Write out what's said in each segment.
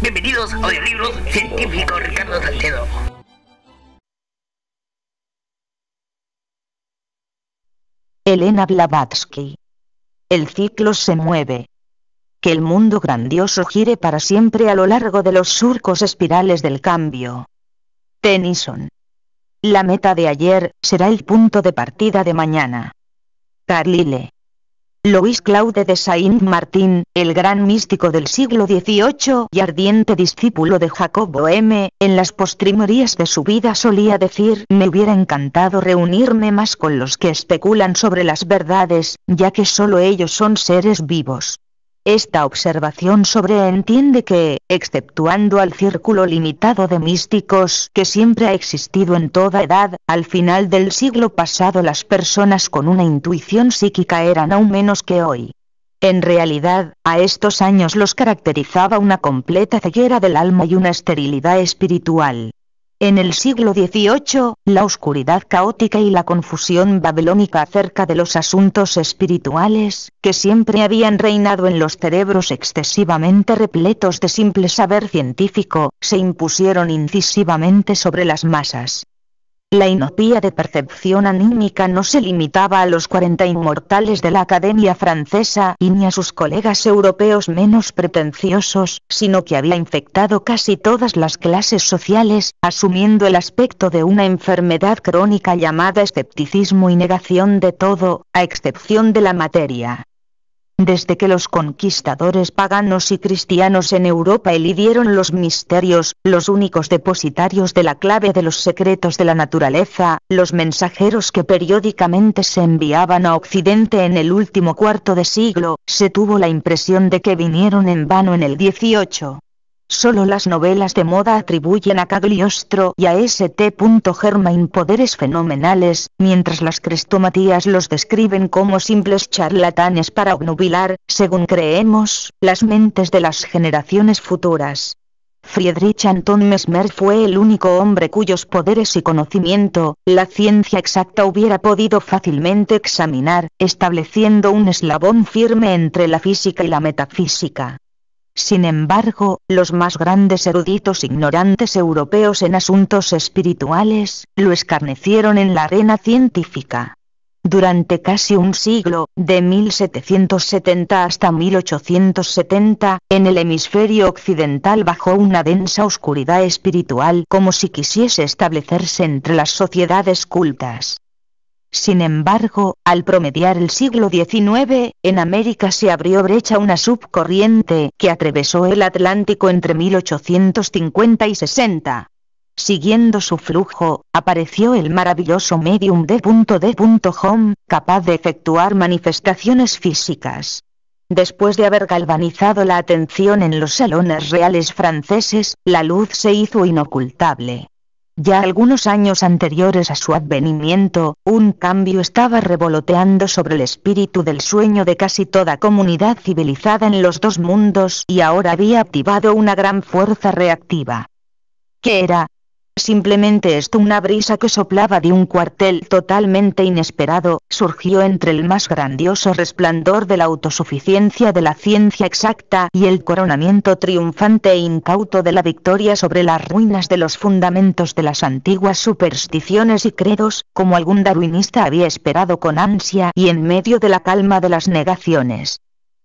Bienvenidos a Audiolibros Científico Ricardo Salcedo. Elena Blavatsky. El ciclo se mueve. Que el mundo grandioso gire para siempre a lo largo de los surcos espirales del cambio. Tennyson. La meta de ayer será el punto de partida de mañana. Carlyle. Louis Claude de Saint-Martin, el gran místico del siglo XVIII y ardiente discípulo de Jacob Boehme, en las postrimerías de su vida solía decir: me hubiera encantado reunirme más con los que especulan sobre las verdades, ya que solo ellos son seres vivos. Esta observación sobreentiende que, exceptuando al círculo limitado de místicos que siempre ha existido en toda edad, al final del siglo pasado las personas con una intuición psíquica eran aún menos que hoy. En realidad, a estos años los caracterizaba una completa ceguera del alma y una esterilidad espiritual. En el siglo XVIII, la oscuridad caótica y la confusión babilónica acerca de los asuntos espirituales, que siempre habían reinado en los cerebros excesivamente repletos de simple saber científico, se impusieron incisivamente sobre las masas. La inopia de percepción anímica no se limitaba a los 40 inmortales de la Academia Francesa y ni a sus colegas europeos menos pretenciosos, sino que había infectado casi todas las clases sociales, asumiendo el aspecto de una enfermedad crónica llamada escepticismo y negación de todo, a excepción de la materia. Desde que los conquistadores paganos y cristianos en Europa elidieron los misterios, los únicos depositarios de la clave de los secretos de la naturaleza, los mensajeros que periódicamente se enviaban a Occidente en el último cuarto de siglo, se tuvo la impresión de que vinieron en vano en el XVIII. Solo las novelas de moda atribuyen a Cagliostro y a St. Germain poderes fenomenales, mientras las crestomatías los describen como simples charlatanes para obnubilar, según creemos, las mentes de las generaciones futuras. Friedrich Anton Mesmer fue el único hombre cuyos poderes y conocimiento, la ciencia exacta hubiera podido fácilmente examinar, estableciendo un eslabón firme entre la física y la metafísica. Sin embargo, los más grandes eruditos ignorantes europeos en asuntos espirituales, lo escarnecieron en la arena científica. Durante casi un siglo, de 1770 hasta 1870, en el hemisferio occidental bajó una densa oscuridad espiritual como si quisiese establecerse entre las sociedades cultas. Sin embargo, al promediar el siglo XIX, en América se abrió brecha una subcorriente que atravesó el Atlántico entre 1850 y 60. Siguiendo su flujo, apareció el maravilloso medium D. Home, capaz de efectuar manifestaciones físicas. Después de haber galvanizado la atención en los salones reales franceses, la luz se hizo inocultable. Ya algunos años anteriores a su advenimiento, un cambio estaba revoloteando sobre el espíritu del sueño de casi toda comunidad civilizada en los dos mundos y ahora había activado una gran fuerza reactiva. ¿Qué era? Simplemente esto: una brisa que soplaba de un cuartel totalmente inesperado, surgió entre el más grandioso resplandor de la autosuficiencia de la ciencia exacta y el coronamiento triunfante e incauto de la victoria sobre las ruinas de los fundamentos de las antiguas supersticiones y credos, como algún darwinista había esperado con ansia y en medio de la calma de las negaciones.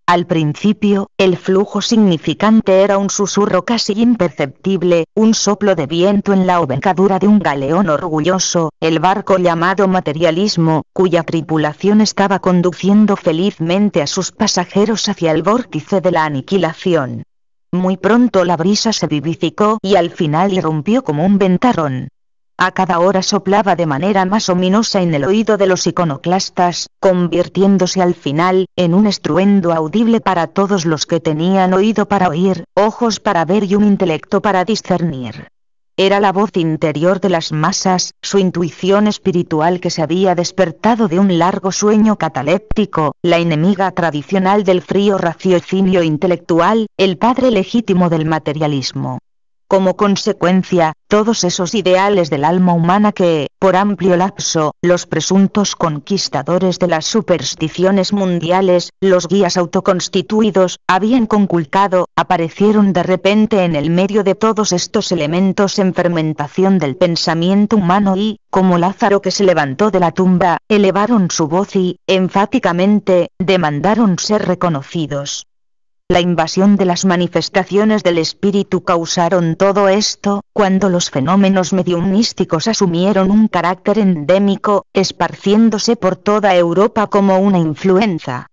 Al principio, el flujo significante era un susurro casi imperceptible, un soplo de viento en la embocadura de un galeón orgulloso, el barco llamado materialismo, cuya tripulación estaba conduciendo felizmente a sus pasajeros hacia el vórtice de la aniquilación. Muy pronto la brisa se vivificó y al final irrumpió como un ventarrón. A cada hora soplaba de manera más ominosa en el oído de los iconoclastas, convirtiéndose al final en un estruendo audible para todos los que tenían oído para oír, ojos para ver y un intelecto para discernir. Era la voz interior de las masas, su intuición espiritual que se había despertado de un largo sueño cataléptico, la enemiga tradicional del frío raciocinio intelectual, el padre legítimo del materialismo. Como consecuencia, todos esos ideales del alma humana que, por amplio lapso, los presuntos conquistadores de las supersticiones mundiales, los guías autoconstituidos, habían conculcado, aparecieron de repente en el medio de todos estos elementos en fermentación del pensamiento humano y, como Lázaro que se levantó de la tumba, elevaron su voz y, enfáticamente, demandaron ser reconocidos. La invasión de las manifestaciones del espíritu causaron todo esto, cuando los fenómenos mediumísticos asumieron un carácter endémico, esparciéndose por toda Europa como una influenza.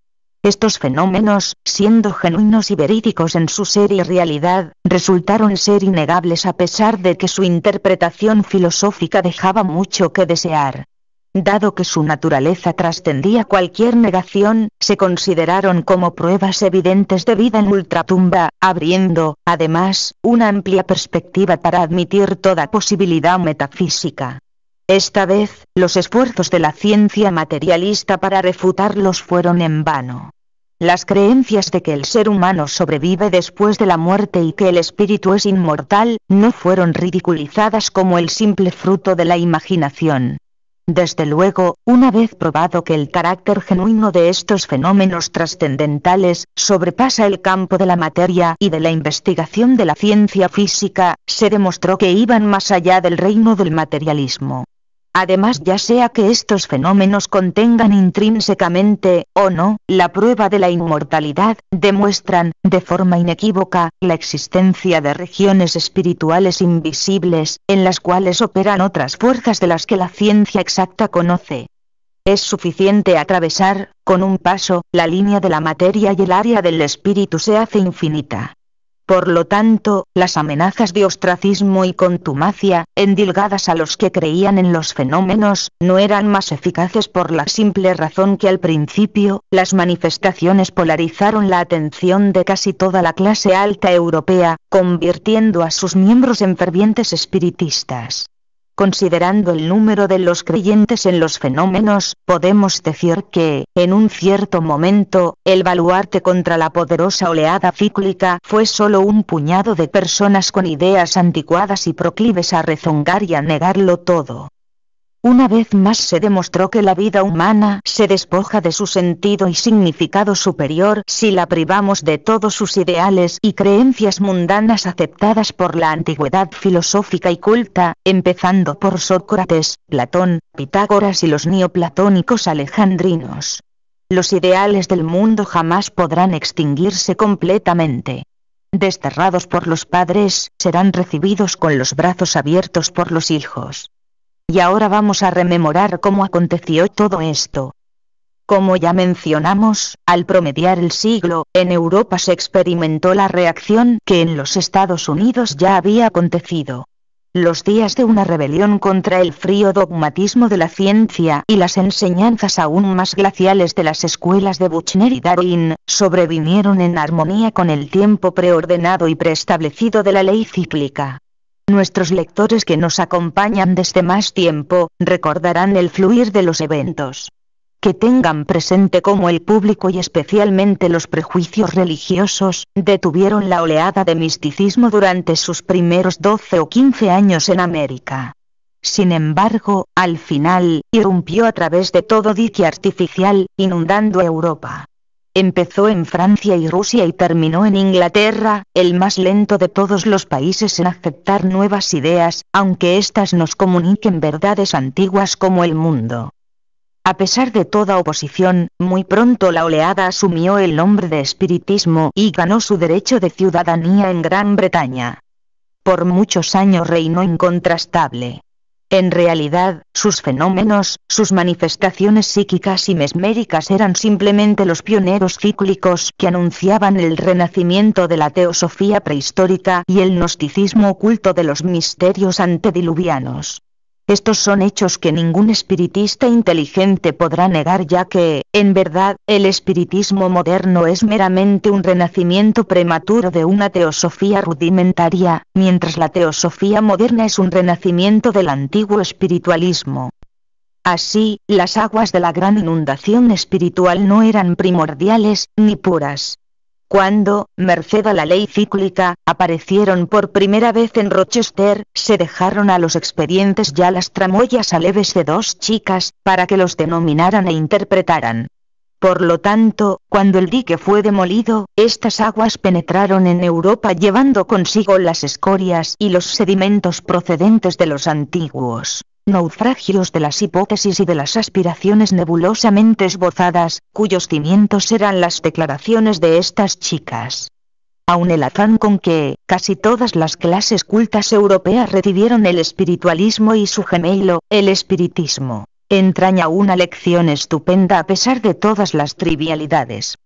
Estos fenómenos, siendo genuinos y verídicos en su ser y realidad, resultaron ser innegables a pesar de que su interpretación filosófica dejaba mucho que desear. Dado que su naturaleza trascendía cualquier negación, se consideraron como pruebas evidentes de vida en ultratumba, abriendo, además, una amplia perspectiva para admitir toda posibilidad metafísica. Esta vez, los esfuerzos de la ciencia materialista para refutarlos fueron en vano. Las creencias de que el ser humano sobrevive después de la muerte y que el espíritu es inmortal, no fueron ridiculizadas como el simple fruto de la imaginación. Desde luego, una vez probado que el carácter genuino de estos fenómenos trascendentales sobrepasa el campo de la materia y de la investigación de la ciencia física, se demostró que iban más allá del reino del materialismo. Además, ya sea que estos fenómenos contengan intrínsecamente, o no, la prueba de la inmortalidad, demuestran, de forma inequívoca, la existencia de regiones espirituales invisibles, en las cuales operan otras fuerzas de las que la ciencia exacta conoce. Es suficiente atravesar, con un paso, la línea de la materia y el área del espíritu se hace infinita. Por lo tanto, las amenazas de ostracismo y contumacia, endilgadas a los que creían en los fenómenos, no eran más eficaces por la simple razón que al principio, las manifestaciones polarizaron la atención de casi toda la clase alta europea, convirtiendo a sus miembros en fervientes espiritistas. Considerando el número de los creyentes en los fenómenos, podemos decir que, en un cierto momento, el baluarte contra la poderosa oleada cíclica fue solo un puñado de personas con ideas anticuadas y proclives a rezongar y a negarlo todo. Una vez más se demostró que la vida humana se despoja de su sentido y significado superior si la privamos de todos sus ideales y creencias mundanas aceptadas por la antigüedad filosófica y culta, empezando por Sócrates, Platón, Pitágoras y los neoplatónicos alejandrinos. Los ideales del mundo jamás podrán extinguirse completamente. Desterrados por los padres, serán recibidos con los brazos abiertos por los hijos. Y ahora vamos a rememorar cómo aconteció todo esto. Como ya mencionamos, al promediar el siglo, en Europa se experimentó la reacción que en los Estados Unidos ya había acontecido. Los días de una rebelión contra el frío dogmatismo de la ciencia y las enseñanzas aún más glaciales de las escuelas de Buchner y Darwin, sobrevinieron en armonía con el tiempo preordenado y preestablecido de la ley cíclica. Nuestros lectores que nos acompañan desde más tiempo, recordarán el fluir de los eventos. Que tengan presente cómo el público y especialmente los prejuicios religiosos, detuvieron la oleada de misticismo durante sus primeros 12 o 15 años en América. Sin embargo, al final, irrumpió a través de todo dique artificial, inundando Europa. Empezó en Francia y Rusia y terminó en Inglaterra, el más lento de todos los países en aceptar nuevas ideas, aunque éstas nos comuniquen verdades antiguas como el mundo. A pesar de toda oposición, muy pronto la oleada asumió el nombre de espiritismo y ganó su derecho de ciudadanía en Gran Bretaña. Por muchos años reinó incontrastable. En realidad, sus fenómenos, sus manifestaciones psíquicas y mesméricas eran simplemente los pioneros cíclicos que anunciaban el renacimiento de la teosofía prehistórica y el gnosticismo oculto de los misterios antediluvianos. Estos son hechos que ningún espiritista inteligente podrá negar, ya que, en verdad, el espiritismo moderno es meramente un renacimiento prematuro de una teosofía rudimentaria, mientras la teosofía moderna es un renacimiento del antiguo espiritualismo. Así, las aguas de la gran inundación espiritual no eran primordiales, ni puras. Cuando, merced a la ley cíclica, aparecieron por primera vez en Rochester, se dejaron a los expedientes ya las tramoyas aleves de dos chicas, para que los denominaran e interpretaran. Por lo tanto, cuando el dique fue demolido, estas aguas penetraron en Europa llevando consigo las escorias y los sedimentos procedentes de los antiguos naufragios de las hipótesis y de las aspiraciones nebulosamente esbozadas, cuyos cimientos eran las declaraciones de estas chicas. Aun el afán con que, casi todas las clases cultas europeas recibieron el espiritualismo y su gemelo, el espiritismo, entraña una lección estupenda a pesar de todas las trivialidades.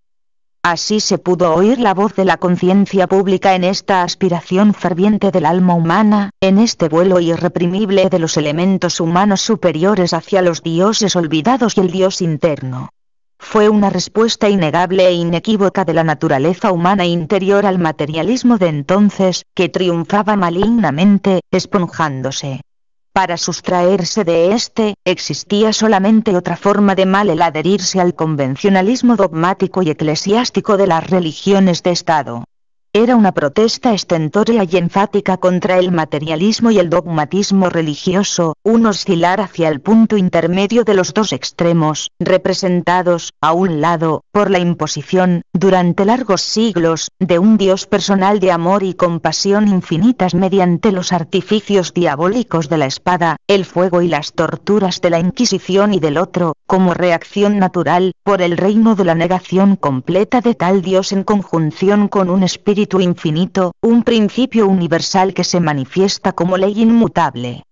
Así se pudo oír la voz de la conciencia pública en esta aspiración ferviente del alma humana, en este vuelo irreprimible de los elementos humanos superiores hacia los dioses olvidados y el Dios interno. Fue una respuesta innegable e inequívoca de la naturaleza humana interior al materialismo de entonces, que triunfaba malignamente, esponjándose. Para sustraerse de este, existía solamente otra forma de mal: el adherirse al convencionalismo dogmático y eclesiástico de las religiones de Estado. Era una protesta estentórea y enfática contra el materialismo y el dogmatismo religioso, un oscilar hacia el punto intermedio de los dos extremos, representados, a un lado, por la imposición, durante largos siglos, de un Dios personal de amor y compasión infinitas mediante los artificios diabólicos de la espada, el fuego y las torturas de la Inquisición, y del otro, como reacción natural, por el reino de la negación completa de tal Dios en conjunción con un espíritu infinito, un principio universal que se manifiesta como ley inmutable.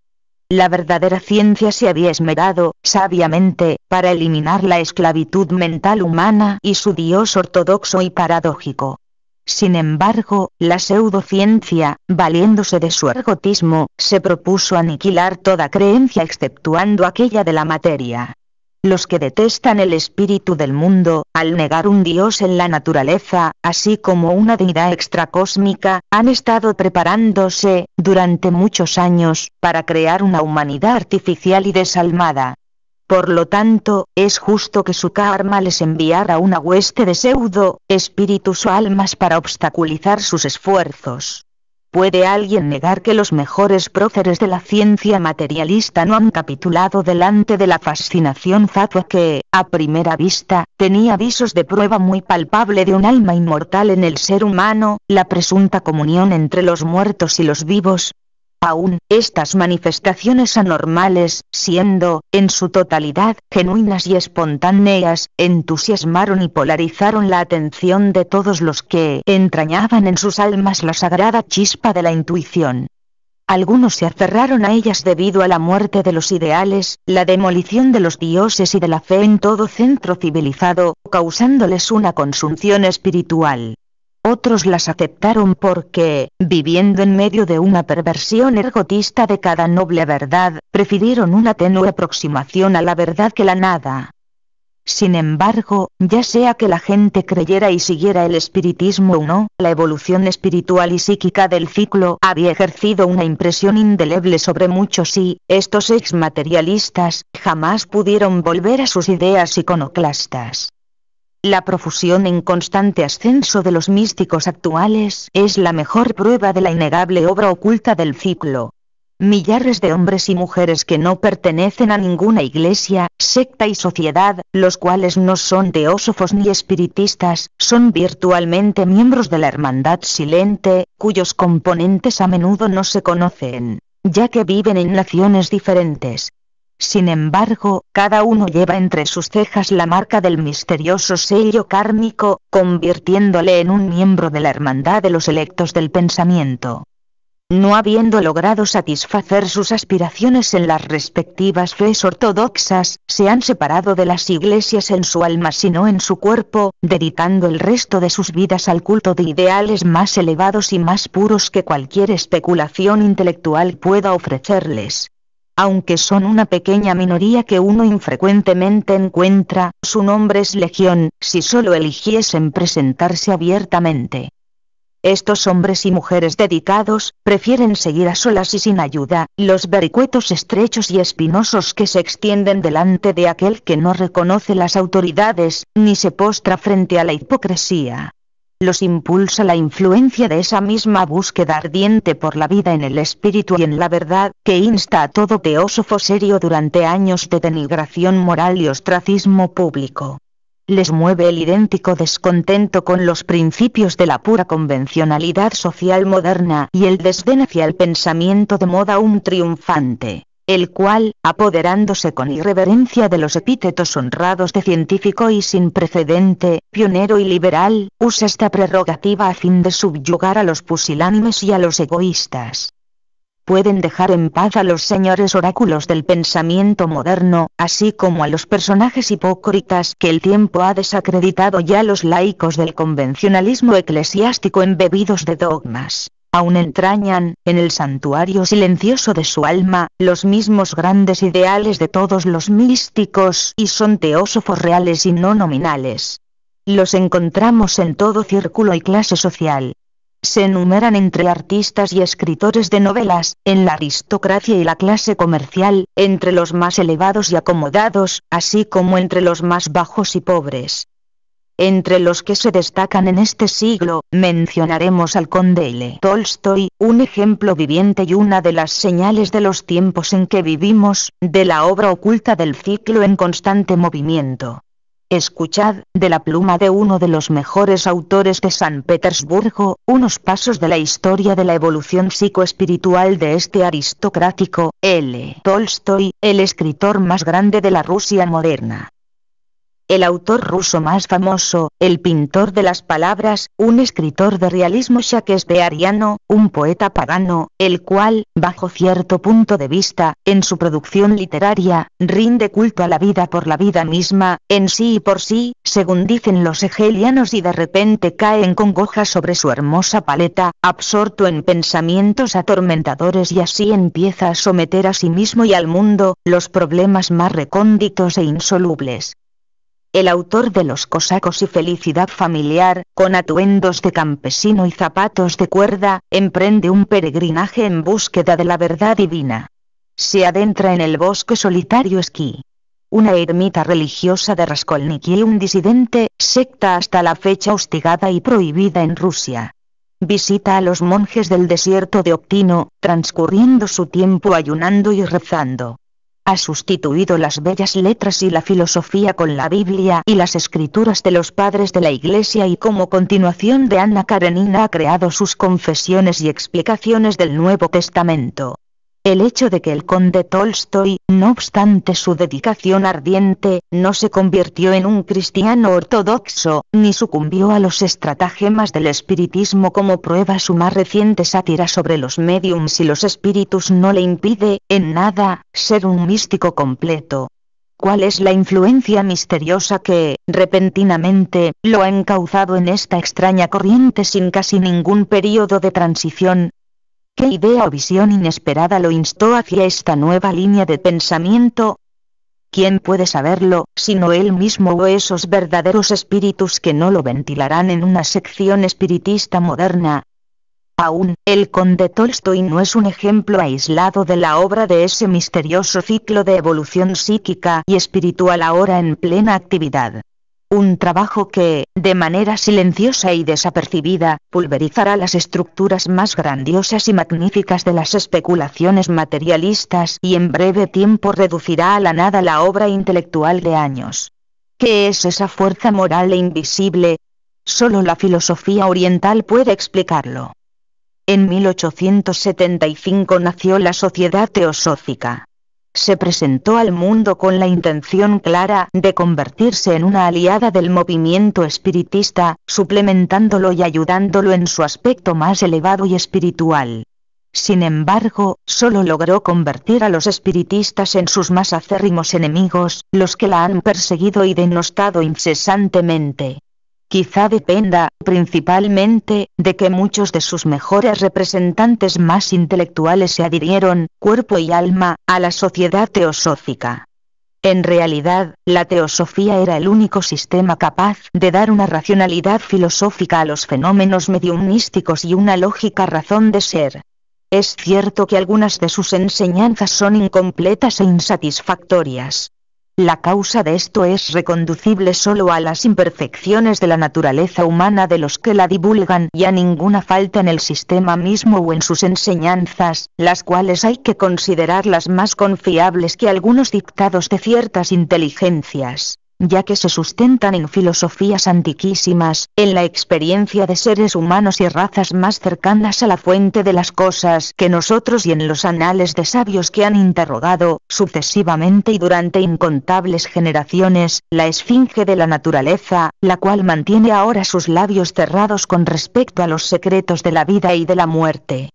La verdadera ciencia se había esmerado, sabiamente, para eliminar la esclavitud mental humana y su Dios ortodoxo y paradójico. Sin embargo, la pseudociencia, valiéndose de su ergotismo, se propuso aniquilar toda creencia exceptuando aquella de la materia. Los que detestan el espíritu del mundo, al negar un Dios en la naturaleza, así como una deidad extracósmica, han estado preparándose, durante muchos años, para crear una humanidad artificial y desalmada. Por lo tanto, es justo que su karma les enviara una hueste de pseudo-espíritus o almas para obstaculizar sus esfuerzos. ¿Puede alguien negar que los mejores próceres de la ciencia materialista no han capitulado delante de la fascinación fatua que, a primera vista, tenía visos de prueba muy palpable de un alma inmortal en el ser humano, la presunta comunión entre los muertos y los vivos? Aún, estas manifestaciones anormales, siendo, en su totalidad, genuinas y espontáneas, entusiasmaron y polarizaron la atención de todos los que entrañaban en sus almas la sagrada chispa de la intuición. Algunos se aferraron a ellas debido a la muerte de los ideales, la demolición de los dioses y de la fe en todo centro civilizado, causándoles una consunción espiritual. Otros las aceptaron porque, viviendo en medio de una perversión ergotista de cada noble verdad, prefirieron una tenue aproximación a la verdad que la nada. Sin embargo, ya sea que la gente creyera y siguiera el espiritismo o no, la evolución espiritual y psíquica del ciclo había ejercido una impresión indeleble sobre muchos y, estos exmaterialistas, jamás pudieron volver a sus ideas iconoclastas. La profusión en constante ascenso de los místicos actuales es la mejor prueba de la innegable obra oculta del ciclo. Millares de hombres y mujeres que no pertenecen a ninguna iglesia, secta y sociedad, los cuales no son teósofos ni espiritistas, son virtualmente miembros de la hermandad silente, cuyos componentes a menudo no se conocen, ya que viven en naciones diferentes. Sin embargo, cada uno lleva entre sus cejas la marca del misterioso sello kármico, convirtiéndole en un miembro de la hermandad de los electos del pensamiento. No habiendo logrado satisfacer sus aspiraciones en las respectivas fes ortodoxas, se han separado de las iglesias en su alma sino en su cuerpo, dedicando el resto de sus vidas al culto de ideales más elevados y más puros que cualquier especulación intelectual pueda ofrecerles. Aunque son una pequeña minoría que uno infrecuentemente encuentra, su nombre es legión, si solo eligiesen presentarse abiertamente. Estos hombres y mujeres dedicados, prefieren seguir a solas y sin ayuda, los vericuetos estrechos y espinosos que se extienden delante de aquel que no reconoce las autoridades, ni se postra frente a la hipocresía. los impulsa la influencia de esa misma búsqueda ardiente por la vida en el espíritu y en la verdad, que insta a todo teósofo serio durante años de denigración moral y ostracismo público. Les mueve el idéntico descontento con los principios de la pura convencionalidad social moderna y el desdén hacia el pensamiento de moda triunfante, el cual, apoderándose con irreverencia de los epítetos honrados de científico y sin precedente, pionero y liberal, usa esta prerrogativa a fin de subyugar a los pusilánimes y a los egoístas. Pueden dejar en paz a los señores oráculos del pensamiento moderno, así como a los personajes hipócritas que el tiempo ha desacreditado y a los laicos del convencionalismo eclesiástico embebidos de dogmas. Aún entrañan, en el santuario silencioso de su alma, los mismos grandes ideales de todos los místicos y son teósofos reales y no nominales. Los encontramos en todo círculo y clase social. Se enumeran entre artistas y escritores de novelas, en la aristocracia y la clase comercial, entre los más elevados y acomodados, así como entre los más bajos y pobres. Entre los que se destacan en este siglo, mencionaremos al conde L. Tolstoy, un ejemplo viviente y una de las señales de los tiempos en que vivimos, de la obra oculta del ciclo en constante movimiento. Escuchad, de la pluma de uno de los mejores autores de San Petersburgo, unos pasos de la historia de la evolución psicoespiritual de este aristocrático, L. Tolstoy, el escritor más grande de la Rusia moderna. El autor ruso más famoso, el pintor de las palabras, un escritor de realismo shakespeariano, un poeta pagano, el cual, bajo cierto punto de vista, en su producción literaria, rinde culto a la vida por la vida misma, en sí y por sí, según dicen los hegelianos, y de repente cae en congoja sobre su hermosa paleta, absorto en pensamientos atormentadores, y así empieza a someter a sí mismo y al mundo, los problemas más recónditos e insolubles. El autor de Los cosacos y Felicidad familiar, con atuendos de campesino y zapatos de cuerda, emprende un peregrinaje en búsqueda de la verdad divina. Se adentra en el bosque solitario Esquí, una ermita religiosa de Raskolniki, un disidente, secta hasta la fecha hostigada y prohibida en Rusia. Visita a los monjes del desierto de Optino, transcurriendo su tiempo ayunando y rezando. Ha sustituido las bellas letras y la filosofía con la Biblia y las escrituras de los padres de la Iglesia, y como continuación de Ana Karenina ha creado sus confesiones y explicaciones del Nuevo Testamento. El hecho de que el conde Tolstoy, no obstante su dedicación ardiente, no se convirtió en un cristiano ortodoxo, ni sucumbió a los estratagemas del espiritismo como prueba su más reciente sátira sobre los médiums y los espíritus, no le impide, en nada, ser un místico completo. ¿Cuál es la influencia misteriosa que, repentinamente, lo ha encauzado en esta extraña corriente sin casi ningún período de transición? ¿Qué idea o visión inesperada lo instó hacia esta nueva línea de pensamiento? ¿Quién puede saberlo, sino él mismo o esos verdaderos espíritus que no lo ventilarán en una sección espiritista moderna? Aún, el conde Tolstoy no es un ejemplo aislado de la obra de ese misterioso ciclo de evolución psíquica y espiritual ahora en plena actividad. Un trabajo que, de manera silenciosa y desapercibida, pulverizará las estructuras más grandiosas y magníficas de las especulaciones materialistas y en breve tiempo reducirá a la nada la obra intelectual de años. ¿Qué es esa fuerza moral e invisible? Solo la filosofía oriental puede explicarlo. En 1875 nació la Sociedad Teosófica. Se presentó al mundo con la intención clara de convertirse en una aliada del movimiento espiritista, suplementándolo y ayudándolo en su aspecto más elevado y espiritual. Sin embargo, solo logró convertir a los espiritistas en sus más acérrimos enemigos, los que la han perseguido y denostado incesantemente. Quizá dependa, principalmente, de que muchos de sus mejores representantes más intelectuales se adhirieron, cuerpo y alma, a la Sociedad Teosófica. En realidad, la teosofía era el único sistema capaz de dar una racionalidad filosófica a los fenómenos mediumnísticos y una lógica razón de ser. Es cierto que algunas de sus enseñanzas son incompletas e insatisfactorias. La causa de esto es reconducible solo a las imperfecciones de la naturaleza humana de los que la divulgan y a ninguna falta en el sistema mismo o en sus enseñanzas, las cuales hay que considerarlas más confiables que algunos dictados de ciertas inteligencias, ya que se sustentan en filosofías antiquísimas, en la experiencia de seres humanos y razas más cercanas a la fuente de las cosas que nosotros y en los anales de sabios que han interrogado, sucesivamente y durante incontables generaciones, la esfinge de la naturaleza, la cual mantiene ahora sus labios cerrados con respecto a los secretos de la vida y de la muerte.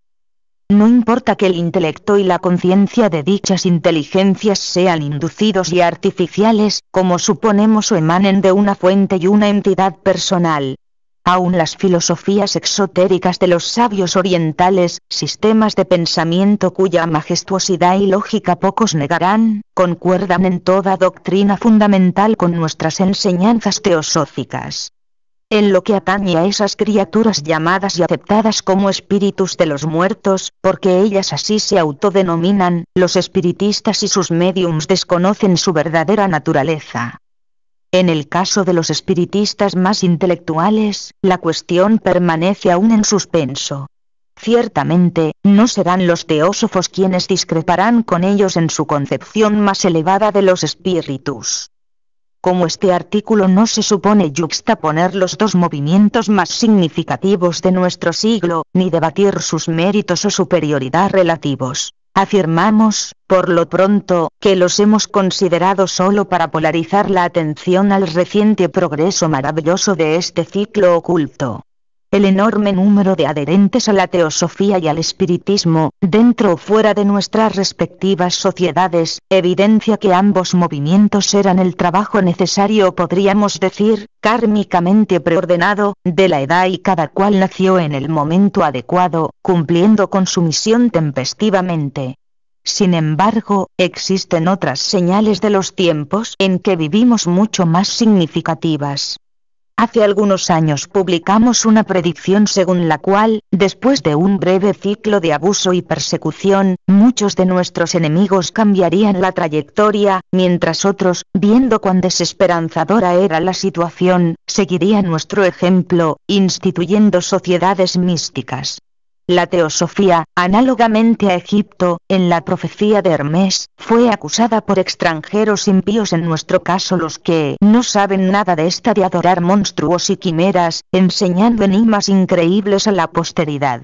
No importa que el intelecto y la conciencia de dichas inteligencias sean inducidos y artificiales, como suponemos o emanen de una fuente y una entidad personal. Aun las filosofías exotéricas de los sabios orientales, sistemas de pensamiento cuya majestuosidad y lógica pocos negarán, concuerdan en toda doctrina fundamental con nuestras enseñanzas teosóficas. En lo que atañe a esas criaturas llamadas y aceptadas como espíritus de los muertos, porque ellas así se autodenominan, los espiritistas y sus médiums desconocen su verdadera naturaleza. En el caso de los espiritistas más intelectuales, la cuestión permanece aún en suspenso. Ciertamente, no serán los teósofos quienes discreparán con ellos en su concepción más elevada de los espíritus. Como este artículo no se supone yuxtaponer los dos movimientos más significativos de nuestro siglo, ni debatir sus méritos o superioridad relativos, afirmamos, por lo pronto, que los hemos considerado solo para polarizar la atención al reciente progreso maravilloso de este ciclo oculto. El enorme número de adherentes a la teosofía y al espiritismo, dentro o fuera de nuestras respectivas sociedades, evidencia que ambos movimientos eran el trabajo necesario, podríamos decir, kármicamente preordenado, de la edad y cada cual nació en el momento adecuado, cumpliendo con su misión tempestivamente. Sin embargo, existen otras señales de los tiempos en que vivimos mucho más significativas. Hace algunos años publicamos una predicción según la cual, después de un breve ciclo de abuso y persecución, muchos de nuestros enemigos cambiarían la trayectoria, mientras otros, viendo cuán desesperanzadora era la situación, seguirían nuestro ejemplo, instituyendo sociedades místicas. La teosofía, análogamente a Egipto, en la profecía de Hermes, fue acusada por extranjeros impíos, en nuestro caso los que no saben nada de esta de adorar monstruos y quimeras, enseñando enigmas increíbles a la posteridad.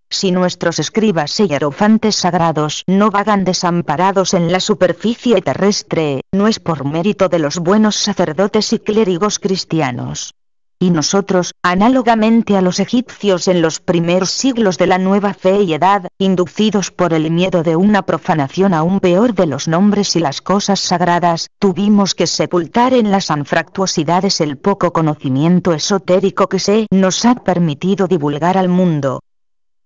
Si nuestros escribas y hierofantes sagrados no vagan desamparados en la superficie terrestre, no es por mérito de los buenos sacerdotes y clérigos cristianos. Y nosotros, análogamente a los egipcios en los primeros siglos de la nueva fe y edad, inducidos por el miedo de una profanación aún peor de los nombres y las cosas sagradas, tuvimos que sepultar en las anfractuosidades el poco conocimiento esotérico que se nos ha permitido divulgar al mundo.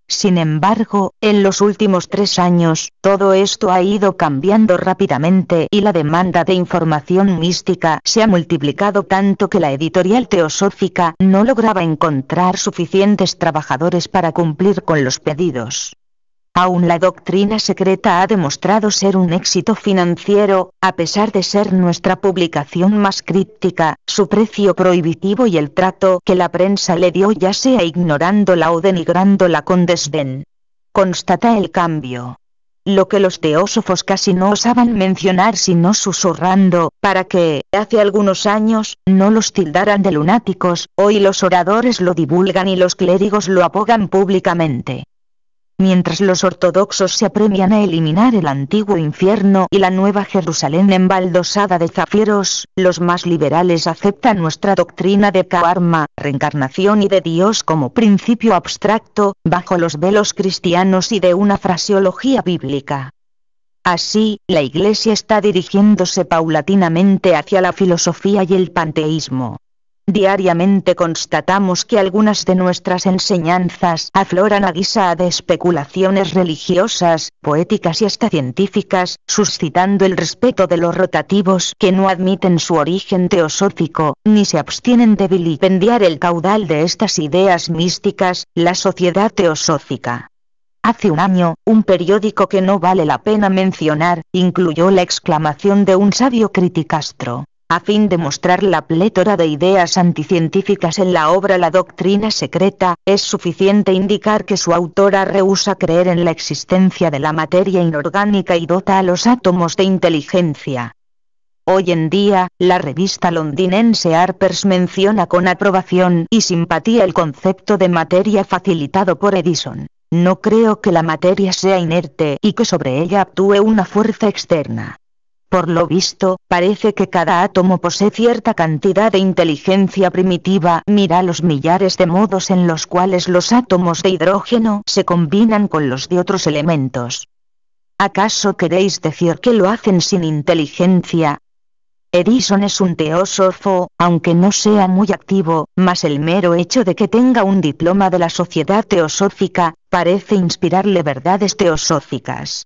Sin embargo, en los últimos 3 años, todo esto ha ido cambiando rápidamente y la demanda de información mística se ha multiplicado tanto que la editorial teosófica no lograba encontrar suficientes trabajadores para cumplir con los pedidos. Aún la doctrina secreta ha demostrado ser un éxito financiero, a pesar de ser nuestra publicación más críptica, su precio prohibitivo y el trato que la prensa le dio, ya sea ignorándola o denigrándola con desdén. Constata el cambio. Lo que los teósofos casi no osaban mencionar sino susurrando, para que, hace algunos años, no los tildaran de lunáticos, hoy los oradores lo divulgan y los clérigos lo abogan públicamente. Mientras los ortodoxos se apremian a eliminar el antiguo infierno y la nueva Jerusalén embaldosada de zafiros, los más liberales aceptan nuestra doctrina de karma, reencarnación y de Dios como principio abstracto, bajo los velos cristianos y de una fraseología bíblica. Así, la Iglesia está dirigiéndose paulatinamente hacia la filosofía y el panteísmo. Diariamente constatamos que algunas de nuestras enseñanzas afloran a guisa de especulaciones religiosas, poéticas y hasta científicas, suscitando el respeto de los rotativos que no admiten su origen teosófico, ni se abstienen de vilipendiar el caudal de estas ideas místicas, la sociedad teosófica. Hace un año, un periódico que no vale la pena mencionar, incluyó la exclamación de un sabio criticastro. A fin de mostrar la plétora de ideas anticientíficas en la obra La doctrina secreta, es suficiente indicar que su autora rehúsa creer en la existencia de la materia inorgánica y dota a los átomos de inteligencia. Hoy en día, la revista londinense Harper's menciona con aprobación y simpatía el concepto de materia facilitado por Edison. No creo que la materia sea inerte y que sobre ella actúe una fuerza externa. Por lo visto, parece que cada átomo posee cierta cantidad de inteligencia primitiva. Mira los millares de modos en los cuales los átomos de hidrógeno se combinan con los de otros elementos. ¿Acaso queréis decir que lo hacen sin inteligencia? Edison es un teósofo, aunque no sea muy activo, mas el mero hecho de que tenga un diploma de la Sociedad Teosófica, parece inspirarle verdades teosóficas.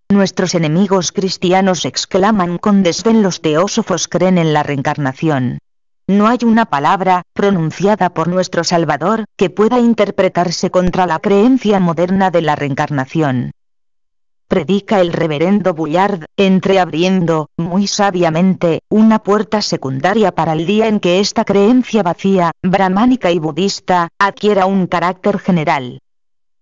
Nuestros enemigos cristianos exclaman con desdén: los teósofos creen en la reencarnación. No hay una palabra, pronunciada por nuestro Salvador, que pueda interpretarse contra la creencia moderna de la reencarnación. Predica el reverendo Bullard, entreabriendo, muy sabiamente, una puerta secundaria para el día en que esta creencia vacía, brahmánica y budista, adquiera un carácter general.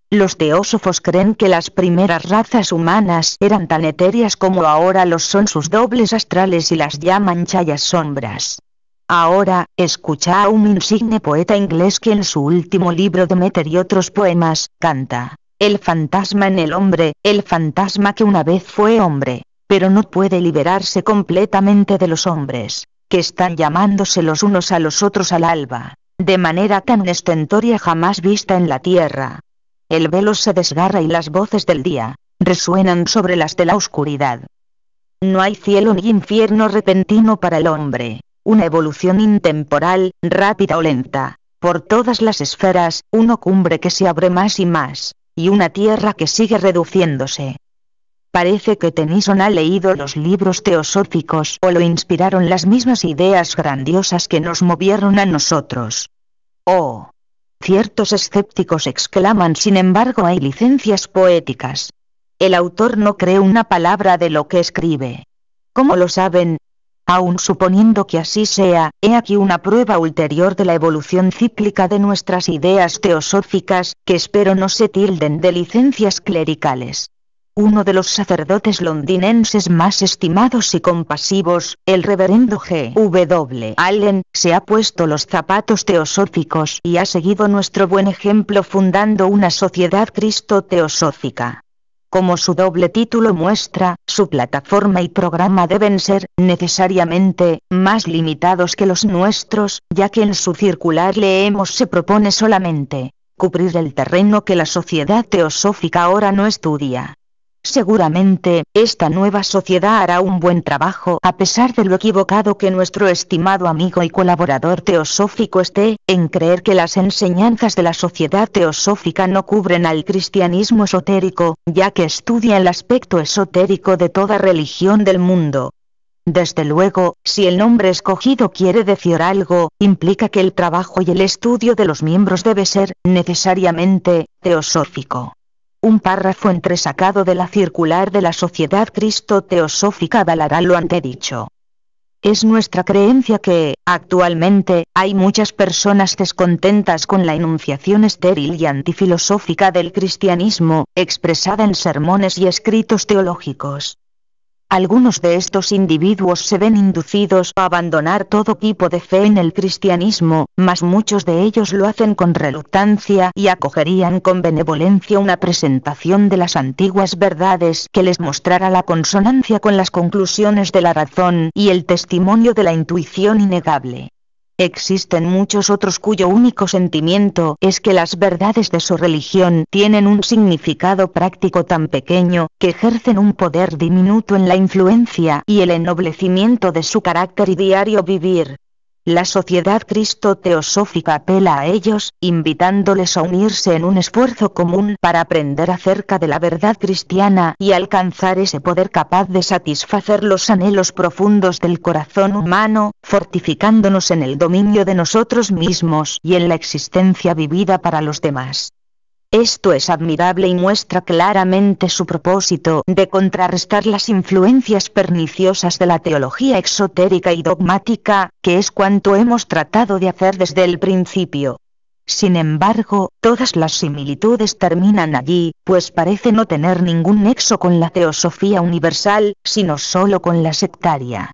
Los teósofos creen que las primeras razas humanas eran tan etéreas como ahora los son sus dobles astrales y las llaman chayas sombras. Ahora, escucha a un insigne poeta inglés que en su último libro Demeter y otros poemas, canta: el fantasma en el hombre, el fantasma que una vez fue hombre, pero no puede liberarse completamente de los hombres, que están llamándose los unos a los otros al alba, de manera tan estentórea jamás vista en la tierra. El velo se desgarra y las voces del día resuenan sobre las de la oscuridad. No hay cielo ni infierno repentino para el hombre, una evolución intemporal, rápida o lenta, por todas las esferas, una cumbre que se abre más y más, y una tierra que sigue reduciéndose. Parece que Tennyson ha leído los libros teosóficos o lo inspiraron las mismas ideas grandiosas que nos movieron a nosotros. Oh. Ciertos escépticos exclaman: sin embargo hay licencias poéticas. El autor no cree una palabra de lo que escribe. ¿Cómo lo saben? Aun suponiendo que así sea, he aquí una prueba ulterior de la evolución cíclica de nuestras ideas teosóficas, que espero no se tilden de licencias clericales. Uno de los sacerdotes londinenses más estimados y compasivos, el reverendo G.W. Allen, se ha puesto los zapatos teosóficos y ha seguido nuestro buen ejemplo fundando una sociedad cristo-teosófica. Como su doble título muestra, su plataforma y programa deben ser, necesariamente, más limitados que los nuestros, ya que en su circular leemos se propone solamente cubrir el terreno que la sociedad teosófica ahora no estudia. Seguramente, esta nueva sociedad hará un buen trabajo a pesar de lo equivocado que nuestro estimado amigo y colaborador teosófico esté, en creer que las enseñanzas de la sociedad teosófica no cubren al cristianismo esotérico, ya que estudia el aspecto esotérico de toda religión del mundo. Desde luego, si el nombre escogido quiere decir algo, implica que el trabajo y el estudio de los miembros debe ser, necesariamente, teosófico. Un párrafo entresacado de la circular de la Sociedad Cristo-Teosófica avalará lo antedicho. Es nuestra creencia que, actualmente, hay muchas personas descontentas con la enunciación estéril y antifilosófica del cristianismo, expresada en sermones y escritos teológicos. Algunos de estos individuos se ven inducidos a abandonar todo tipo de fe en el cristianismo, mas muchos de ellos lo hacen con reluctancia y acogerían con benevolencia una presentación de las antiguas verdades que les mostrara la consonancia con las conclusiones de la razón y el testimonio de la intuición innegable. Existen muchos otros cuyo único sentimiento es que las verdades de su religión tienen un significado práctico tan pequeño, que ejercen un poder diminuto en la influencia y el ennoblecimiento de su carácter y diario vivir. La Sociedad Cristo-Teosófica apela a ellos, invitándoles a unirse en un esfuerzo común para aprender acerca de la verdad cristiana y alcanzar ese poder capaz de satisfacer los anhelos profundos del corazón humano, fortificándonos en el dominio de nosotros mismos y en la existencia vivida para los demás. Esto es admirable y muestra claramente su propósito de contrarrestar las influencias perniciosas de la teología exotérica y dogmática, que es cuanto hemos tratado de hacer desde el principio. Sin embargo, todas las similitudes terminan allí, pues parece no tener ningún nexo con la teosofía universal, sino solo con la sectaria.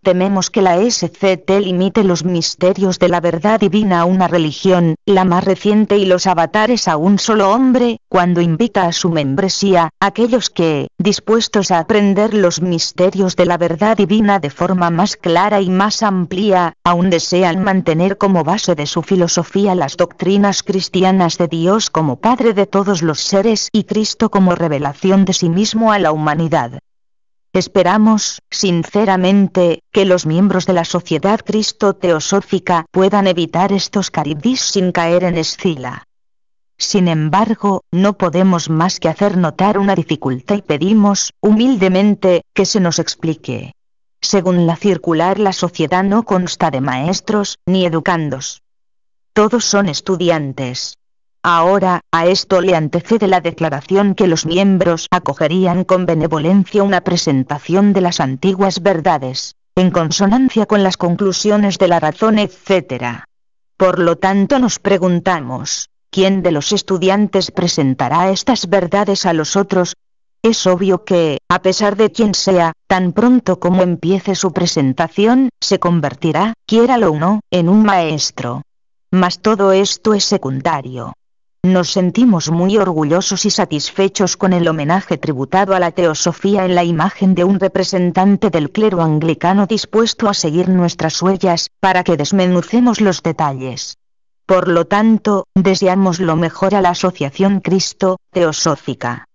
Tememos que la SCT limite los misterios de la verdad divina a una religión, la más reciente, y los avatares a un solo hombre, cuando invita a su membresía, aquellos que, dispuestos a aprender los misterios de la verdad divina de forma más clara y más amplia, aún desean mantener como base de su filosofía las doctrinas cristianas de Dios como Padre de todos los seres y Cristo como revelación de sí mismo a la humanidad. Esperamos, sinceramente, que los miembros de la Sociedad Cristo-Teosófica puedan evitar estos caribdis sin caer en escila. Sin embargo, no podemos más que hacer notar una dificultad y pedimos, humildemente, que se nos explique. Según la circular, la sociedad no consta de maestros, ni educandos. Todos son estudiantes. Ahora, a esto le antecede la declaración que los miembros acogerían con benevolencia una presentación de las antiguas verdades, en consonancia con las conclusiones de la razón, etc. Por lo tanto nos preguntamos, ¿quién de los estudiantes presentará estas verdades a los otros? Es obvio que, a pesar de quien sea, tan pronto como empiece su presentación, se convertirá, quiéralo o no, en un maestro. Mas todo esto es secundario. Nos sentimos muy orgullosos y satisfechos con el homenaje tributado a la teosofía en la imagen de un representante del clero anglicano dispuesto a seguir nuestras huellas, para que desmenucemos los detalles. Por lo tanto, deseamos lo mejor a la Asociación Cristo Teosófica.